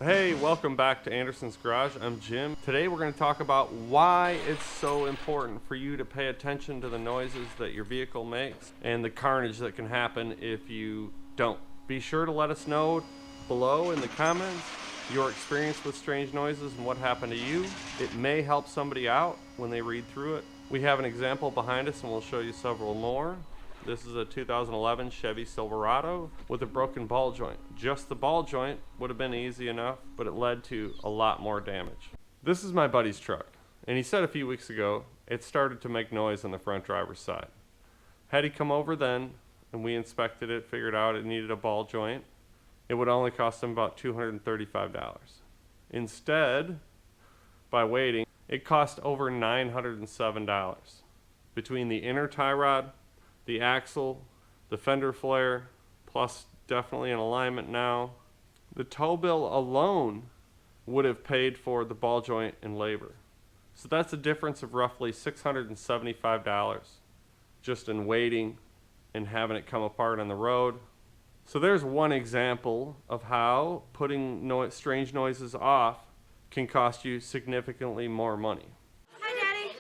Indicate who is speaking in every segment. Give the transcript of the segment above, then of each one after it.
Speaker 1: Hey, welcome back to Anderson's Garage. I'm Jim. Today we're going to talk about why it's so important for you to pay attention to the noises that your vehicle makes and the carnage that can happen if you don't. Be sure to let us know below in the comments your experience with strange noises and what happened to you. It may help somebody out when they read through it. We have an example behind us and we'll show you several more. This is a 2011 Chevy Silverado with a broken ball joint. Just the ball joint would have been easy enough, but it led to a lot more damage. This is my buddy's truck, and he said a few weeks ago it started to make noise on the front driver's side. Had he come over then and we inspected it, figured out it needed a ball joint, it would only cost him about $235. Instead, by waiting, it cost over $907 between the inner tie rod, the axle, the fender flare, plus definitely an alignment now. The tow bill alone would have paid for the ball joint and labor. So that's a difference of roughly $675 just in waiting and having it come apart on the road. So there's one example of how putting strange noises off can cost you significantly more money.
Speaker 2: Hi, Daddy.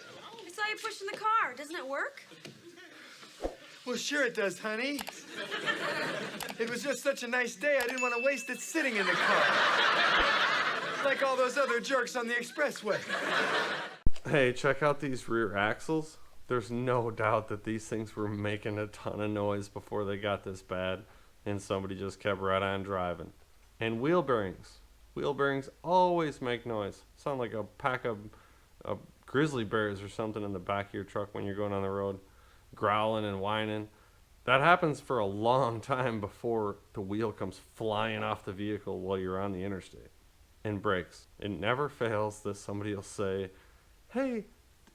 Speaker 2: I saw you pushing the car. Doesn't it work?
Speaker 3: Well, sure it does, honey. It was just such a nice day, I didn't want to waste it sitting in the car. Like all those other jerks on the expressway.
Speaker 1: Hey, check out these rear axles. There's no doubt that these things were making a ton of noise before they got this bad, and somebody just kept right on driving. And wheel bearings. Wheel bearings always make noise. Sound like a pack of grizzly bears or something in the back of your truck when you're going on the road, growling and whining. That happens for a long time before the wheel comes flying off the vehicle while you're on the interstate. And brakes. It never fails that somebody will say, hey,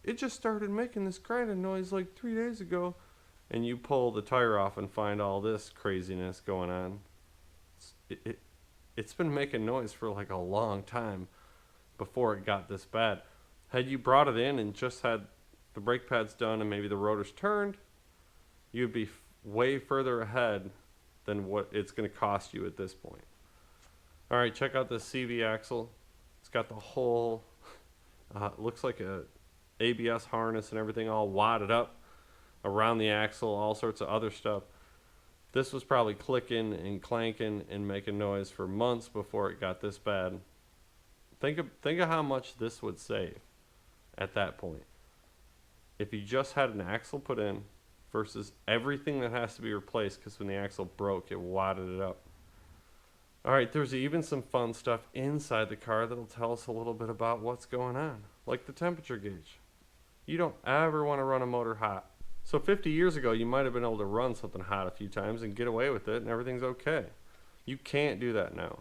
Speaker 1: it just started making this grinding noise like 3 days ago. And you pull the tire off and find all this craziness going on. It's been making noise for like a long time before it got this bad. Had you brought it in and just had the brake pads done and maybe the rotors turned, you'd be way further ahead than what it's going to cost you at this point. All right, check out this CV axle. It's got the whole, looks like a ABS harness and everything all wadded up around the axle, all sorts of other stuff. This was probably clicking and clanking and making noise for months before it got this bad. Think of how much this would save at that point. If you just had an axle put in versus everything that has to be replaced, because when the axle broke, it wadded it up. All right, there's even some fun stuff inside the car that'll tell us a little bit about what's going on, like the temperature gauge. You don't ever want to run a motor hot. So 50 years ago, you might have been able to run something hot a few times and get away with it and everything's okay. You can't do that now.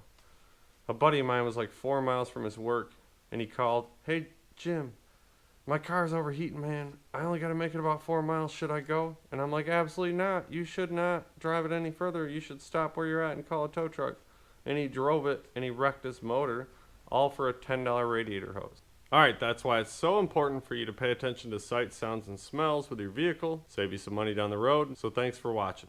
Speaker 1: A buddy of mine was like 4 miles from his work and he called, hey, Jim, my car's overheating, man. I only got to make it about 4 miles. Should I go? And I'm like, absolutely not. You should not drive it any further. You should stop where you're at and call a tow truck. And he drove it and he wrecked his motor, all for a $10 radiator hose. All right, that's why it's so important for you to pay attention to sights, sounds, and smells with your vehicle. Save you some money down the road. So thanks for watching.